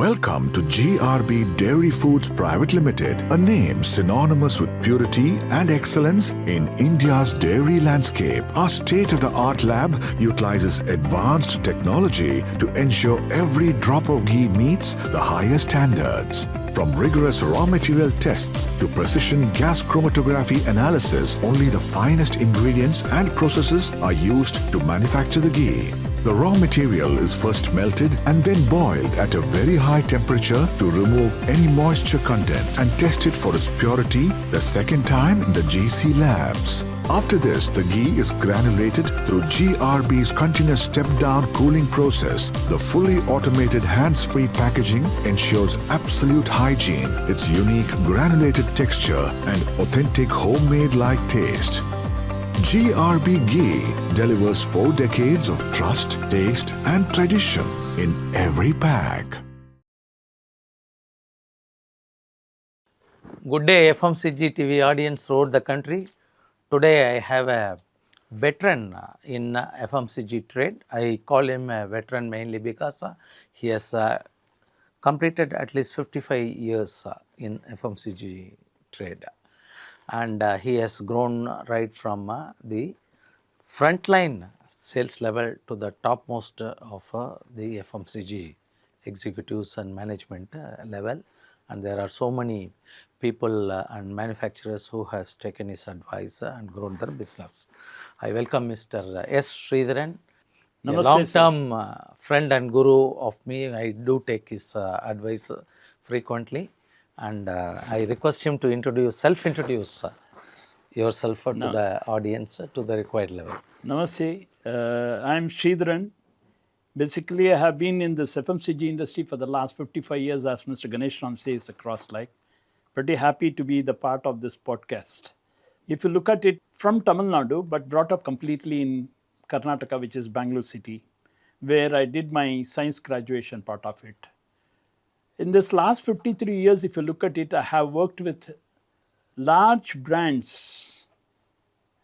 Welcome to GRB Dairy Foods Private Limited, a name synonymous with purity and excellence in India's dairy landscape. Our state-of-the-art lab utilizes advanced technology to ensure every drop of ghee meets the highest standards. From rigorous raw material tests to precision gas chromatography analysis, only the finest ingredients and processes are used to manufacture the ghee. The raw material is first melted and then boiled at a very high temperature to remove any moisture content and tested for its purity the second time in the GC labs. After this, the ghee is granulated through GRB's continuous step-down cooling process. The fully automated hands-free packaging ensures absolute hygiene, its unique granulated texture and authentic homemade-like taste. GRB Ghee delivers 4 decades of trust, taste and tradition in every pack. Good day FMCG TV audience throughout the country. Today I have a veteran in FMCG trade. I call him a veteran mainly because he has completed at least 55 years in FMCG trade. And he has grown right from the frontline sales level to the topmost of the FMCG executives and management level, and there are so many people and manufacturers who has taken his advice and grown their business. I welcome Mr. S.Sridharan, a long-term friend and guru of me. I do take his advice frequently. And I request him to self-introduce yourself to the audience to the required level. Namaste. I'm Sridharan. Basically, I have been in this FMCG industry for the last 55 years, as Mr. Ganeshraam says, across like. Pretty happy to be the part of this podcast. If you look at it from Tamil Nadu, but brought up completely in Karnataka, which is Bangalore city, where I did my science graduation part of it. In this last 53 years, if you look at it, I have worked with large brands,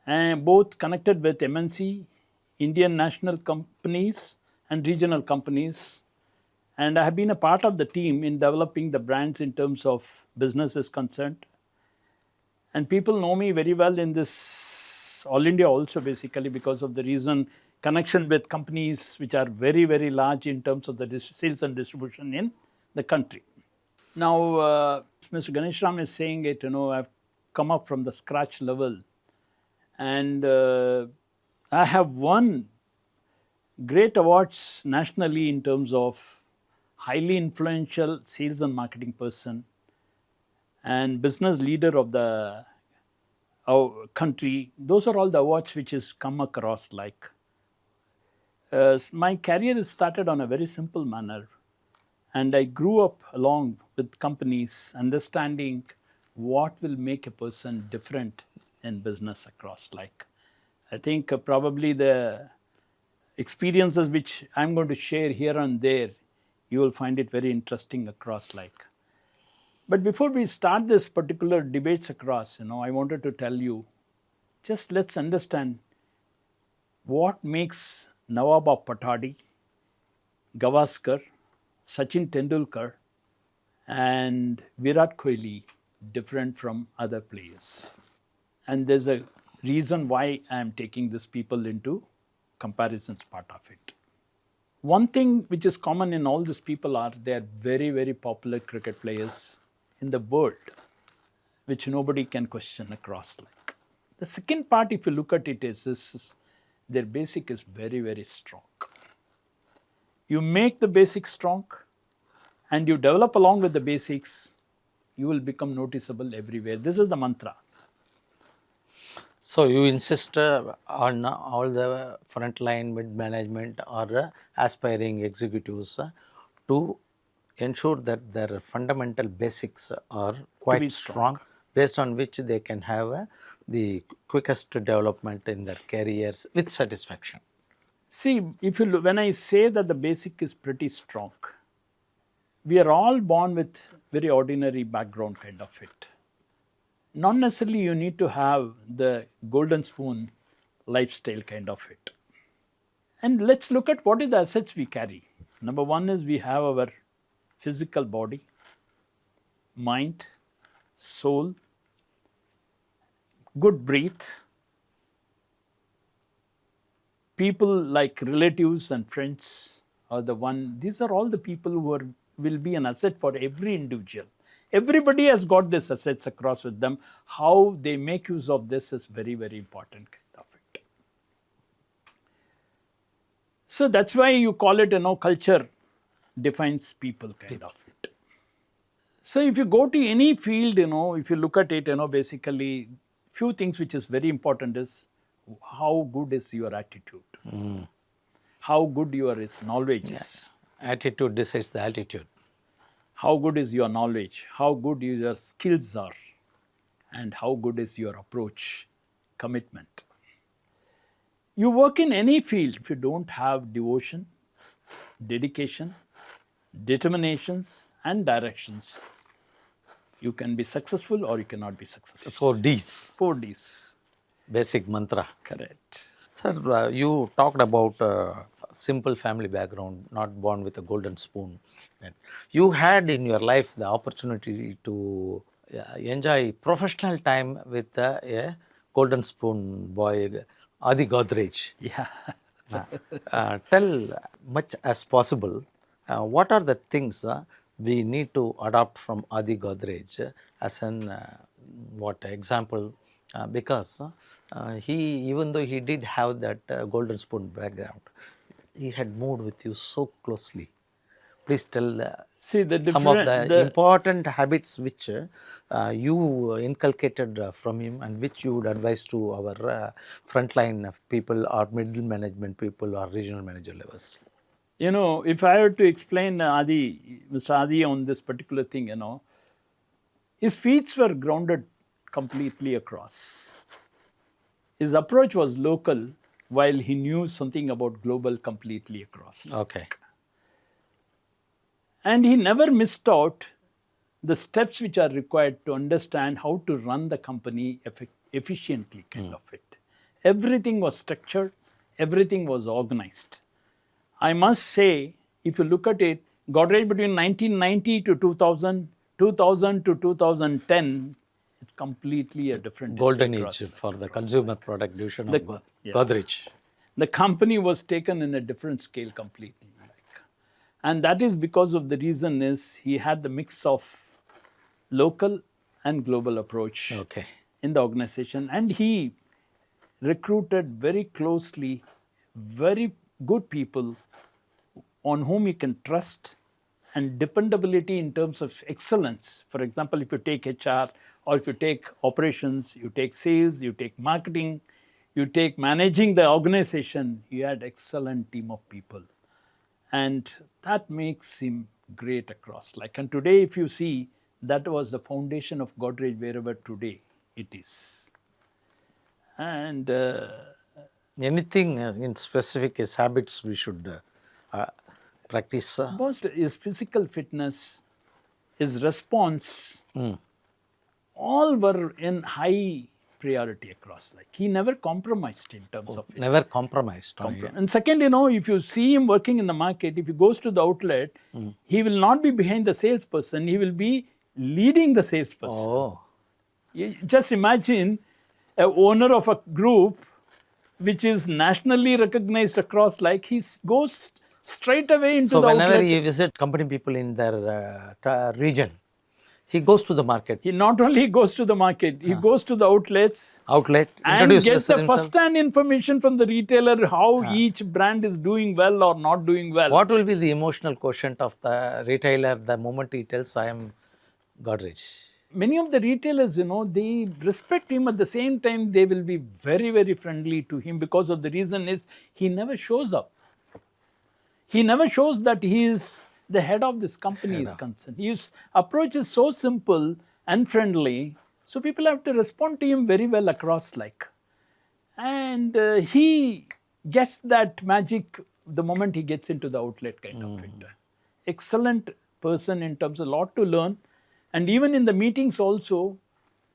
and both connected with MNC, Indian national companies and regional companies. And I have been a part of the team in developing the brands in terms of business is concerned. And people know me very well in this all India also, basically because of the reason connection with companies which are very, very large in terms of the sales and distribution in the country. Now, Mr. Ganeshraam is saying it, I've come up from the scratch level, and I have won great awards nationally in terms of highly influential sales and marketing person and business leader of our country. Those are all the awards which has come across like. My career is started on a very simple manner. And I grew up along with companies, understanding what will make a person different in business across. Like, I think probably the experiences which I'm going to share here and there, you will find it very interesting across. Like, but before we start this particular debates across, I wanted to tell you, just let's understand what makes Nawab of Patadi, Gavaskar, Sachin Tendulkar and Virat Kohli different from other players. And there's a reason why I am taking these people into comparisons part of it. One thing which is common in all these people are they are very, very popular cricket players in the world, which nobody can question across like. The second part, if you look at it, is their basic is very, very strong. You make the basics strong and you develop along with the basics, you will become noticeable everywhere. This is the mantra. So you insist on all the frontline mid-management or aspiring executives to ensure that their fundamental basics are quite strong, based on which they can have the quickest development in their careers with satisfaction. See, if you look, when I say that the basic is pretty strong, we are all born with very ordinary background kind of it. Not necessarily you need to have the golden spoon lifestyle kind of it. And let's look at what is the assets we carry. Number one is we have our physical body, mind, soul, good breath, people like relatives and friends are the one. These are all the people who will be an asset for every individual. Everybody has got these assets across with them. How they make use of this is very, very important kind of it. So that's why you call it, culture defines people kind of it. So if you go to any field, if you look at it, basically few things which is very important is how good is your attitude, how good your knowledge is. Attitude decides the altitude. How good is your knowledge, how good your skills are, and how good is your approach, commitment. You work in any field, if you don't have devotion, dedication, determinations, and directions, you can be successful or you cannot be successful. 4 Ds. 4 Ds. Basic mantra. Correct. Sir, you talked about simple family background, not born with a golden spoon. You had in your life the opportunity to enjoy professional time with a golden spoon boy, Adi Godrej. Yeah. Tell much as possible, what are the things we need to adopt from Adi Godrej as an what example? Because he, even though he did have that golden spoon background, he had moved with you so closely. Please tell See, some of the important habits which you inculcated from him and which you would advise to our frontline people or middle management people or regional manager levels. If I were to explain Mr. Adi on this particular thing, his feet were grounded completely across. His approach was local while he knew something about global completely across. Okay. And he never missed out the steps which are required to understand how to run the company efficiently kind of it. Everything was structured, everything was organized. I must say, if you look at it, Godrej between 1990 to 2000, 2000 to 2010, it's completely a different golden age for the consumer product division of Godrej. The company was taken in a different scale completely. And that is because of the reason is he had the mix of local and global approach in the organization. And he recruited very closely very good people on whom you can trust and dependability in terms of excellence. For example, if you take HR or if you take operations, you take sales, you take marketing, you take managing the organization, you had excellent team of people. And that makes him great across. And today, if you see, that was the foundation of Godrej wherever today it is. And anything in specific his habits we should practice? Most his physical fitness, his response, all were in high priority across. He never compromised in terms of it. Never compromised. And second, if you see him working in the market, if he goes to the outlet, he will not be behind the salesperson, he will be leading the salesperson. Oh. You just imagine an owner of a group which is nationally recognized across, he goes straight away into the outlet. So whenever he visits company people in their region, he goes to the market. He not only goes to the market, he goes to the outlets. And gets the first-hand information from the retailer how each brand is doing well or not doing well. What will be the emotional quotient of the retailer the moment he tells, I am Godrej? Many of the retailers, they respect him. At the same time, they will be very, very friendly to him because of the reason is he never shows up. He never shows that he is the head of this company is concerned. His approach is so simple and friendly, so people have to respond to him very well across And he gets that magic the moment he gets into the outlet kind of it. Excellent person in terms of a lot to learn. And even in the meetings also,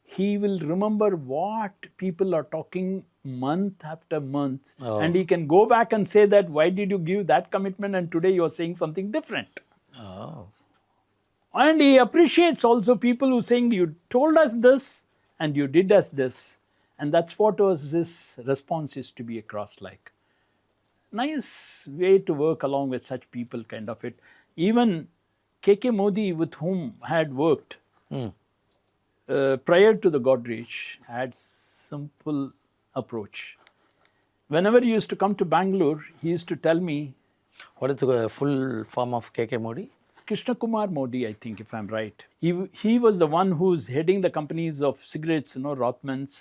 he will remember what people are talking month after month. And he can go back and say that, why did you give that commitment and today you are saying something different? And he appreciates also people who saying, you told us this and you did us this. And that's what was his response is to be across like. Nice way to work along with such people, kind of it. Even KK Modi, with whom I had worked prior to the Godrej, had simple approach. Whenever he used to come to Bangalore, he used to tell me, What is the full form of KK Modi? Krishna Kumar Modi, I think, if I'm right. He was the one who's heading the companies of cigarettes, Rothmans.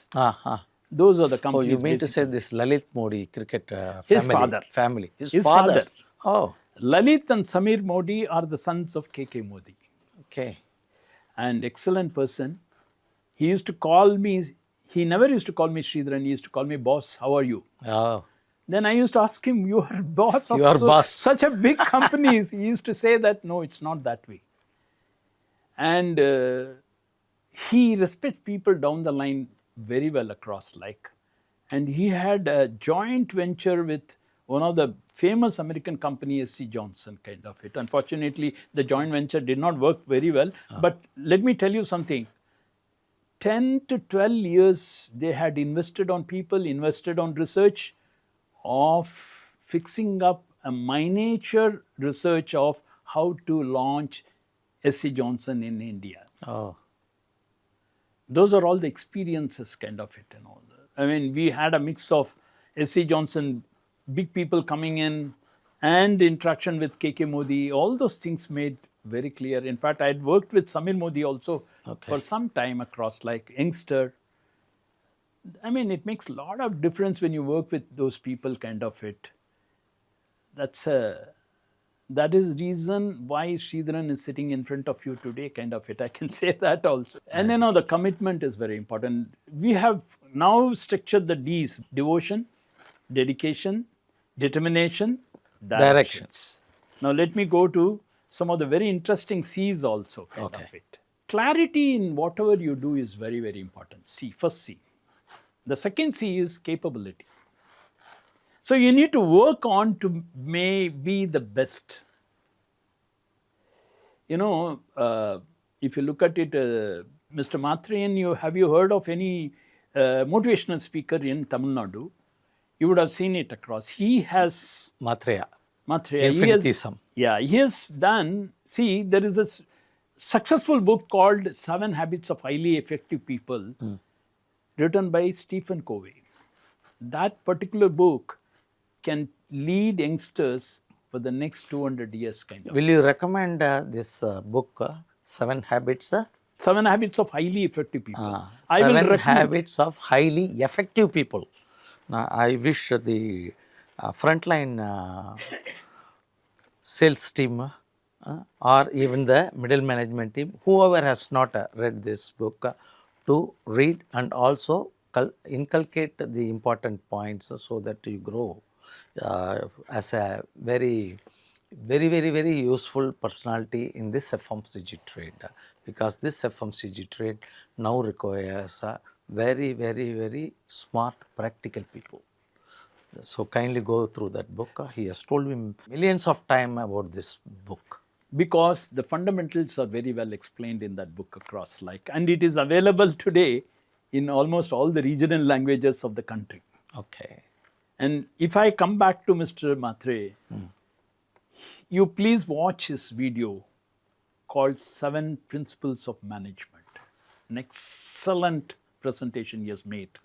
Those are the Oh, companies. you mean to say basically. this Lalit Modi cricket His family? father. Family. His His father. father. Oh, Lalit and Samir Modi are the sons of KK Modi. okay. And excellent person. He used to call me, he never used to call me Sridharan, he used to call me boss, how are you? Oh, Then I used to ask him, you are boss of You are boss. such a big companies. He used to say that, no, it's not that way. And he respects people down the line very well across like. And he had a joint venture with one of the famous American company, S.C. Johnson, kind of it. Unfortunately, the joint venture did not work very well. But let me tell you something. 10 to 12 years they had invested on people, invested on research of fixing up a miniature research of how to launch S.C. Johnson in India. oh, Those are all the experiences, kind of it and all. I mean, we had a mix of S.C. Johnson, big people coming in, and interaction with KK Modi. All those things made very clear. In fact, I had worked with Samir Modi also for some time across, like youngster. I mean, it makes a lot of difference when you work with those people, kind of it. That is reason why Sridharan is sitting in front of you today, kind of it. I can say that also. And the commitment is very important. We have now structured the D's: devotion, dedication, determination, directions. Now let me go to some of the very interesting C's also, kind of it. Clarity in whatever you do is very, very important. C, first C. The second C is capability. So you need to work on to be the best. If you look at it, Mr. Mathreyan, have you heard of any motivational speaker in Tamil Nadu? You would have seen it across. He has Mathreya. Infinitism. He has done. See, there is a successful book called 7 Habits of Highly Effective People, written by Stephen Covey. That particular book can lead youngsters for the next 200 years, kind of. Will you recommend this book, 7 Habits? 7 Habits of Highly Effective People. I 7 will recommend. Habits of Highly Effective People. Now, I wish the frontline sales team or even the middle management team, whoever has not read this book, to read and also inculcate the important points so that you grow as a very useful personality in this FMCG trade, because this FMCG trade now requires very smart, practical people. So kindly go through that book. He has told me millions of times about this book. Because the fundamentals are very well explained in that book across, like, and it is available today in almost all the regional languages of the country. Okay. And if I come back to Mr. Matre, you please watch his video called 7 Principles of Management. An excellent presentation he has made.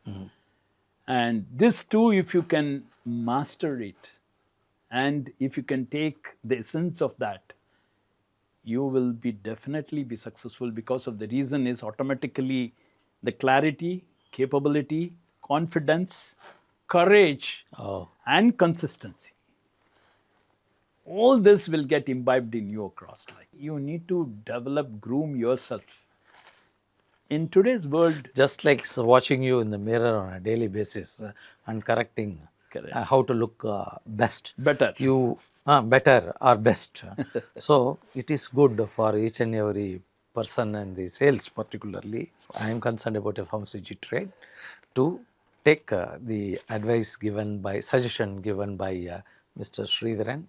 And this too, if you can master it, and if you can take the essence of that, you will definitely be successful, because of the reason is automatically the clarity, capability, confidence, courage, and consistency. All this will get imbibed in you across. Like, you need to develop, groom yourself. In today's world, just like watching you in the mirror on a daily basis and correcting how to look better. Better or best. So it is good for each and every person in the sales particularly. I am concerned about FMCG trade to take the advice given by, suggestion given by Mr. Sridharan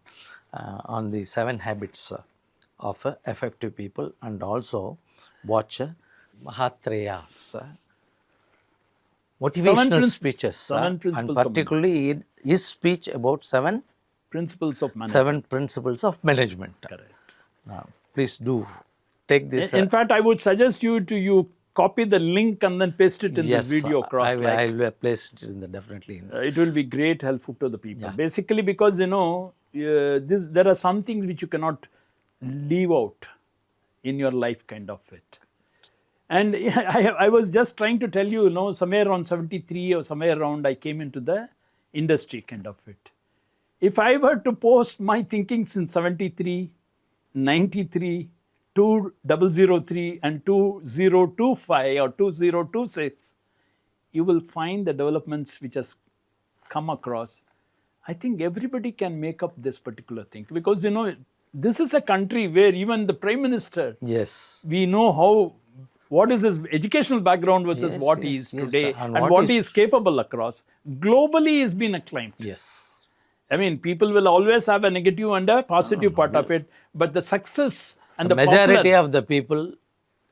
on the 7 habits of effective people, and also watch Mahatreya's motivational speeches, seven and principles of management. particularly his speech about Principles of management. seven principles of management. Correct. Please do take this. In fact, I would suggest you copy the link and then paste it in yes, this video across. I will place it in the definitely. In the, It will be great helpful to the people. Yeah. Basically, because there are some things which you cannot leave out in your life, kind of it. And I was just trying to tell you, somewhere around 73 or somewhere around, I came into the industry, kind of it. If I were to post my thinking since 73, 93, 2003 and 2025 or 2026, you will find the developments which has come across. I think everybody can make up this particular thing, because this is a country where even the Prime Minister, yes, we know what is his educational background versus Yes, what he yes, is yes. today, And and what what is- he is capable across. Globally, he's been acclaimed. yes. I mean, people will always have a negative and a positive part of it, but the success and the Majority popular of the people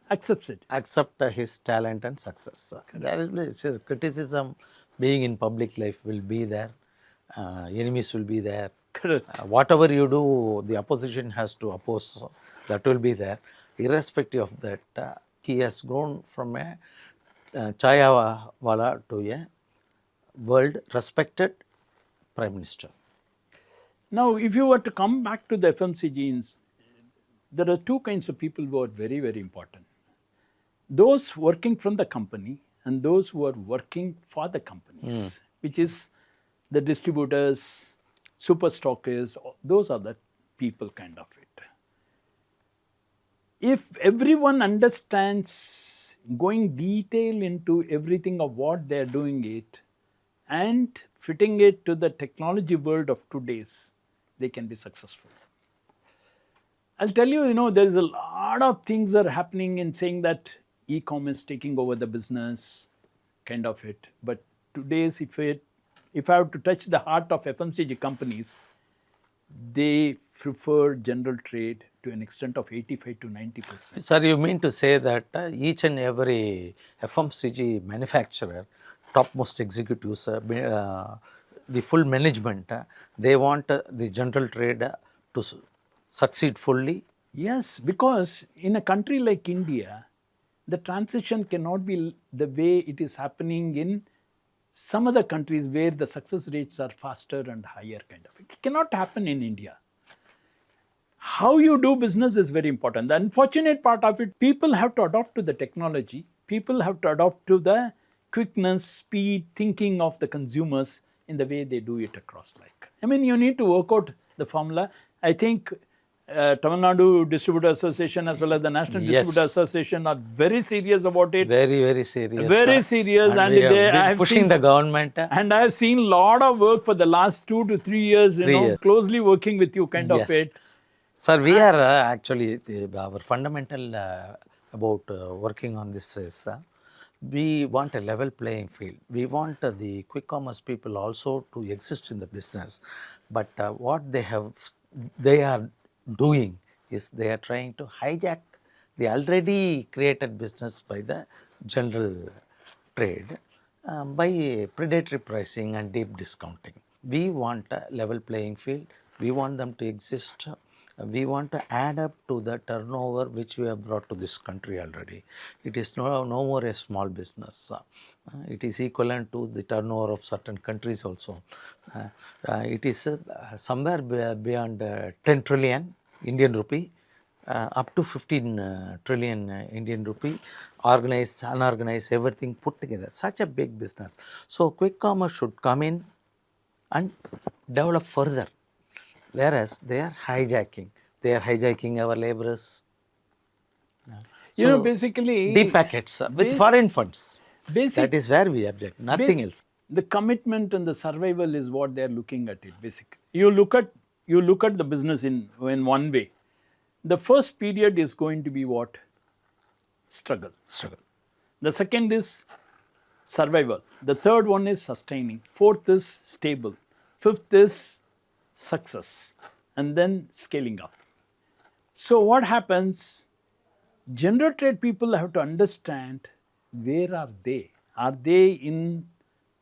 accepts it. accept his talent and success. There will be his criticism, being in public life will be there, enemies will be there. Correct. Whatever you do, the opposition has to oppose, that will be there. Irrespective of that, he has grown from a chaya wala to a world respected Prime Minister. Now, if you were to come back to the FMCGs, there are two kinds of people who are very, very important. Those working from the company and those who are working for the companies, which is the distributors, super stockists, those are the people, kind of it. If everyone understands going detail into everything of what they are doing it and fitting it to the technology world of today's, they can be successful. I'll tell you, there is a lot of things are happening in saying that e-commerce taking over the business, kind of it. But today's, if I have to touch the heart of FMCG companies, they prefer general trade to an extent of 85 to 90%. Sir, you mean to say that each and every FMCG manufacturer, topmost executives, the full management, they want the general trade to succeed fully? Yes, because in a country like India, the transition cannot be the way it is happening in some other countries where the success rates are faster and higher, kind of. It cannot happen in India. How you do business is very important. The unfortunate part of it, people have to adopt to the technology. People have to adopt to the quickness, speed, thinking of the consumers in the way they do it across. I mean, you need to work out the formula. I think Tamil Nadu Distributor Association as well as the National Yes. Distributor Association are very serious about it. Very, very serious. Very serious, and we have they been I have pushing seen the government. and I have seen a lot of work for the last 2 to 3 years, 3 years. closely working with you, kind Yes. of it. Sir, we are actually, our fundamental about working on this is, we want a level playing field. We want the quick commerce people also to exist in the business. But what they are doing is they are trying to hijack the already created business by the general trade by predatory pricing and deep discounting. We want a level playing field. We want them to exist. We want to add up to the turnover which we have brought to this country already. It is no more a small business. It is equivalent to the turnover of certain countries also. It is somewhere beyond 10 trillion Indian rupee. Up to 15 trillion Indian rupee, organized, unorganized, everything put together. Such a big business. So quick commerce should come in and develop further. Whereas they are hijacking. They are hijacking our laborers. Basically, Deep packets with foreign funds. basic, That is where we object, nothing else. the commitment and the survival is what they are looking at it. Basically, you look at the business in one way. The first period is going to be what? Struggle. The second is survival. The third one is sustaining. Fourth is stable. Fifth is success. And then scaling up. So what happens? General trade people have to understand where are they? Are they in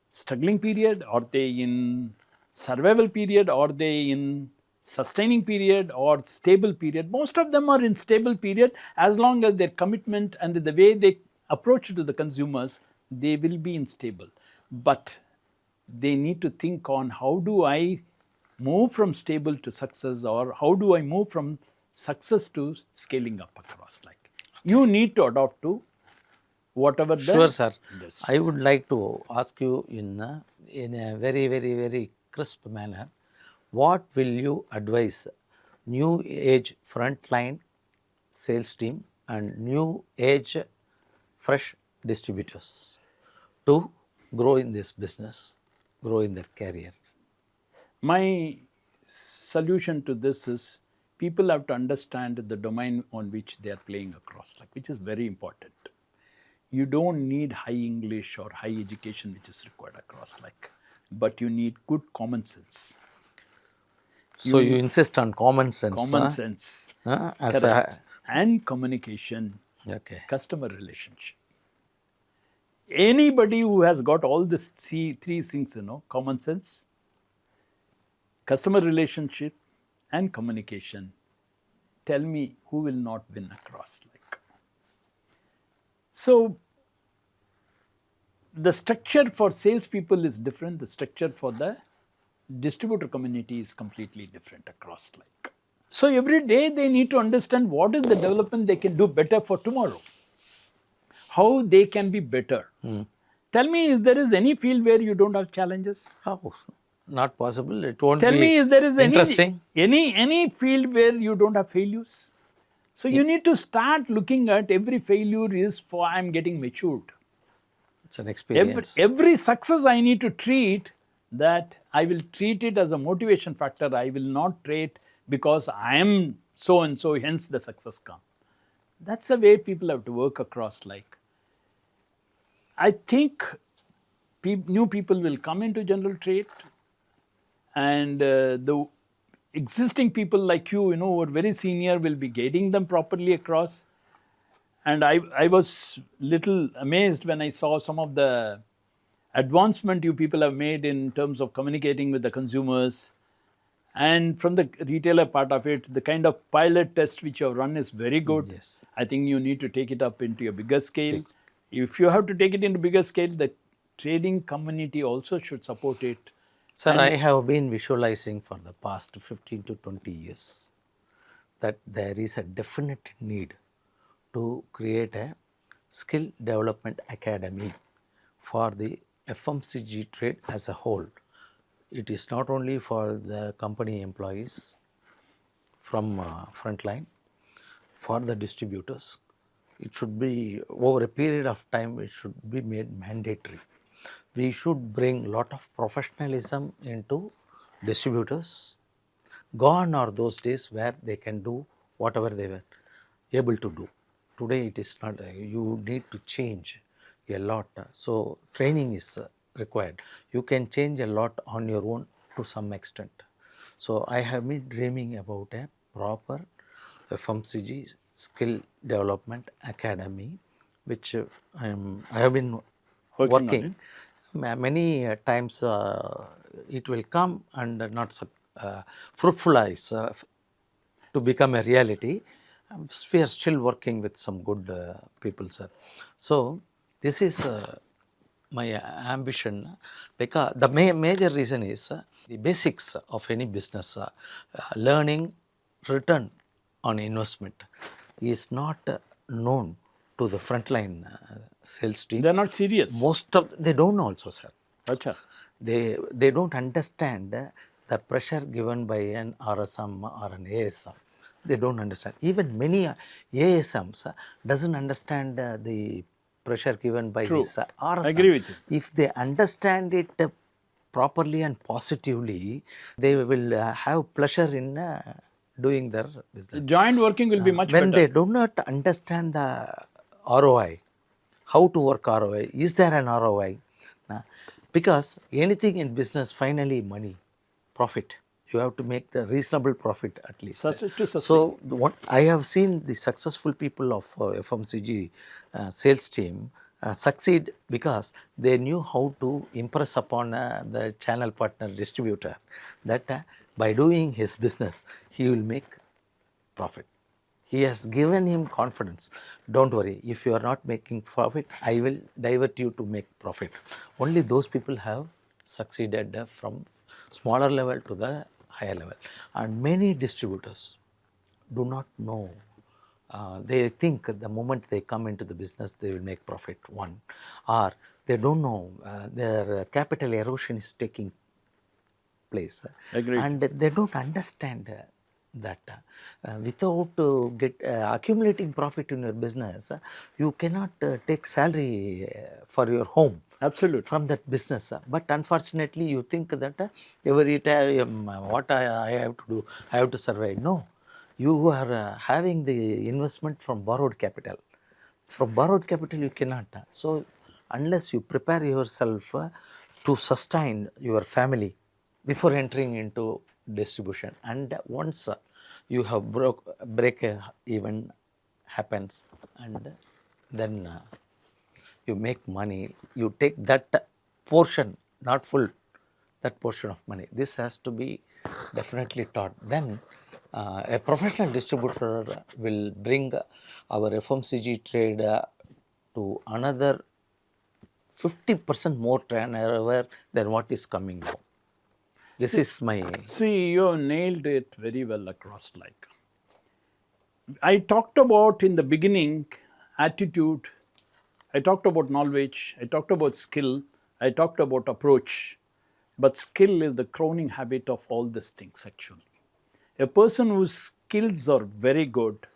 struggling period? Are they in survival period? Are they in sustaining period or stable period? Most of them are in stable period as long as their commitment and the way they approach to the consumers, they will be in stable. But they need to think on how do I move from stable to success, or how do I move from success to scaling up across. Like you need to adopt to whatever the Sure, sir. industry. I would like to ask you in a very, very, very crisp manner, what will you advise new age frontline sales team and new age fresh distributors to grow in this business, grow in their career? My solution to this is people have to understand the domain on which they are playing across, like which is very important. You don't need high English or high education which is required across, like, but you need good common sense. So you insist on common sense. Common sense, As correct, and communication, okay. customer relationship. Anybody who has got all these three things, common sense, customer relationship, and communication, tell me who will not win across. Like, so the structure for salespeople is different. The structure for the distributor community is completely different across. Like, so every day they need to understand what is the development they can do better for tomorrow, how they can be better. Tell me, if there is any field where you don't have challenges? Oh, not possible. It won't Tell be me, if there is interesting. any field where you don't have failures? So you need to start looking at every failure is for I'm getting matured. It's an experience. Every success I need to treat that I will treat it as a motivation factor. I will not treat because I am so and so, hence the success come. That's the way people have to work across. Like, I think new people will come into general trade, and the existing people like you, who are very senior, will be guiding them properly across. And I was little amazed when I saw some of the advancement you people have made in terms of communicating with the consumers. And from the retailer part of it, the kind of pilot test which you have run is very good. Yes. I think you need to take it up into a bigger scale. If you have to take it into bigger scale, the trading community also should support it. Sir, I have been visualizing for the past 15 to 20 years that there is a definite need to create a skill development academy for the FMCG trade as a whole. It is not only for the company employees from frontline, for the distributors. It should be over a period of time, it should be made mandatory. We should bring lot of professionalism into distributors. Gone are those days where they can do whatever they were able to do. Today it is not, you need to change a lot. So training is required. You can change a lot on your own to some extent. So I have been dreaming about a proper FMCG skill development academy, which I have been working. Many times it will come and not fruitfulize to become a reality. We are still working with some good people, sir. So this is my ambition, because the major reason is the basics of any business, learning return on investment is not known to the frontline sales team. They are not serious. Most of they don't also, sir. Achha. They don't understand the pressure given by an RSM or an ASM. They don't understand. Even many ASMs doesn't understand the pressure given by True. this RSM. I agree with you. If they understand it properly and positively, they will have pleasure in doing their business. Joint working will be much When better. they do not understand the ROI, how to work ROI, is there an ROI? Because anything in business, finally money, profit, You have to make the reasonable profit at least. To sustain. So what I have seen the successful people of FMCG sales team succeed because they knew how to impress upon the channel partner distributor that by doing his business he will make profit. He has given him confidence. Don't worry, if you are not making profit, I will divert you to make profit. Only those people have succeeded from smaller level to the higher level. And many distributors do not know. They think the moment they come into the business, they will make profit, one. Or they don't know their capital erosion is taking place. Agreed. And they don't understand that without accumulating profit in your business, you cannot take salary for your home. Absolutely. From that business. But unfortunately, you think that every time what I have to do, I have to survive. No, you are having the investment from borrowed capital. From borrowed capital, you cannot. So, unless you prepare yourself to sustain your family before entering into distribution, and once you have break even happens, and then you make money, you take that portion, not full, that portion of money. This has to be definitely taught. Then a professional distributor will bring our FMCG trade to another 50% more turnover than what is coming now. This is my... See, you have nailed it very well across. Like I talked about in the beginning, attitude, I talked about knowledge, I talked about skill, I talked about approach, but skill is the crowning habit of all these things actually. A person whose skills are very good,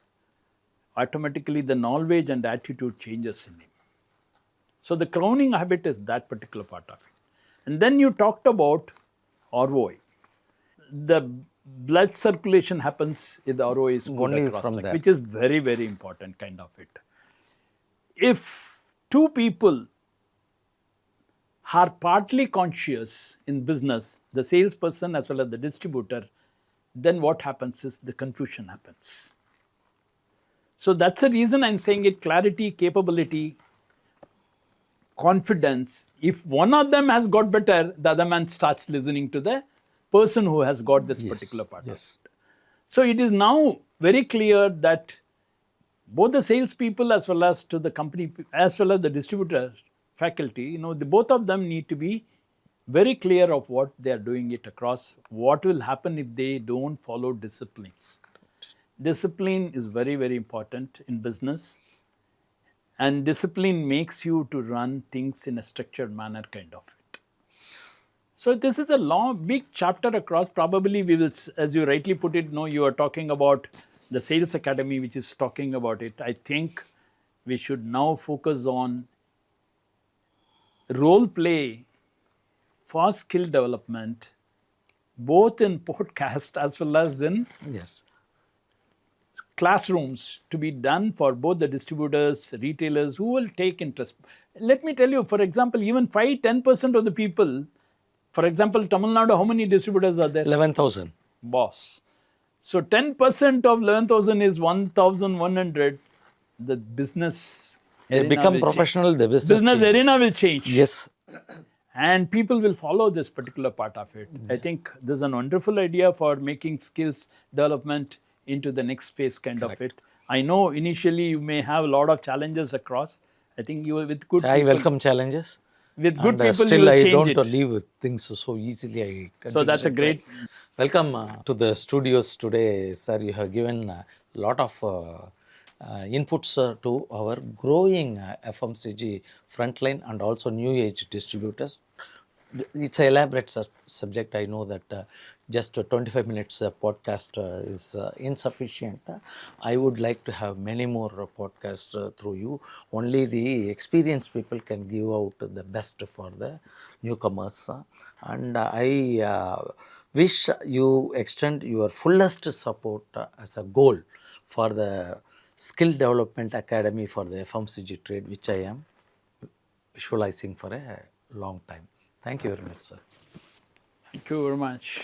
automatically the knowledge and attitude changes in him. So the crowning habit is that particular part of it. And then you talked about ROI. The blood circulation happens if the ROI is good Only across, from like, that. which is very, very important kind of it. If two people are partly conscious in business, the salesperson as well as the distributor, then what happens is the confusion happens. So that's the reason I'm saying it: clarity, capability, confidence. If one of them has got better, the other man starts listening to the person who has got this particular part of it. So it is now very clear that both the salespeople as well as to the company, as well as the distributor faculty, both of them need to be very clear of what they are doing it across. What will happen if they don't follow disciplines? Discipline is very, very important in business, and discipline makes you to run things in a structured manner kind of it. So this is a long, big chapter across. Probably we will, as you rightly put it, you are talking about the Sales Academy, which is talking about it. I think we should now focus on role play for skill development, both in podcast as well as in classrooms, to be done for both the distributors, retailers who will take interest. Let me tell you, for example, even 5-10% of the people, for example, Tamil Nadu, how many distributors are there? 11,000. Boss. So 10% of 11,000 is 1,100. The business They become professional, the business arena will change. Yes. And people will follow this particular part of it. I think this is a wonderful idea for making skills development into the next phase kind of it. I know initially you may have a lot of challenges across. I think you with good people. I welcome challenges. With good people, still you will I change don't it. leave things so easily. So that's a great... Welcome to the studios today, sir. You have given a lot of inputs to our growing FMCG frontline and also new age distributors. It's an elaborate subject. I know that just 25 minutes podcast is insufficient. I would like to have many more podcasts through you. Only the experienced people can give out the best for the newcomers. And I wish you extend your fullest support as a goal for the Skill Development Academy for the FMCG trade, which I am visualizing for a long time. Thank you very much, sir. Thank you very much.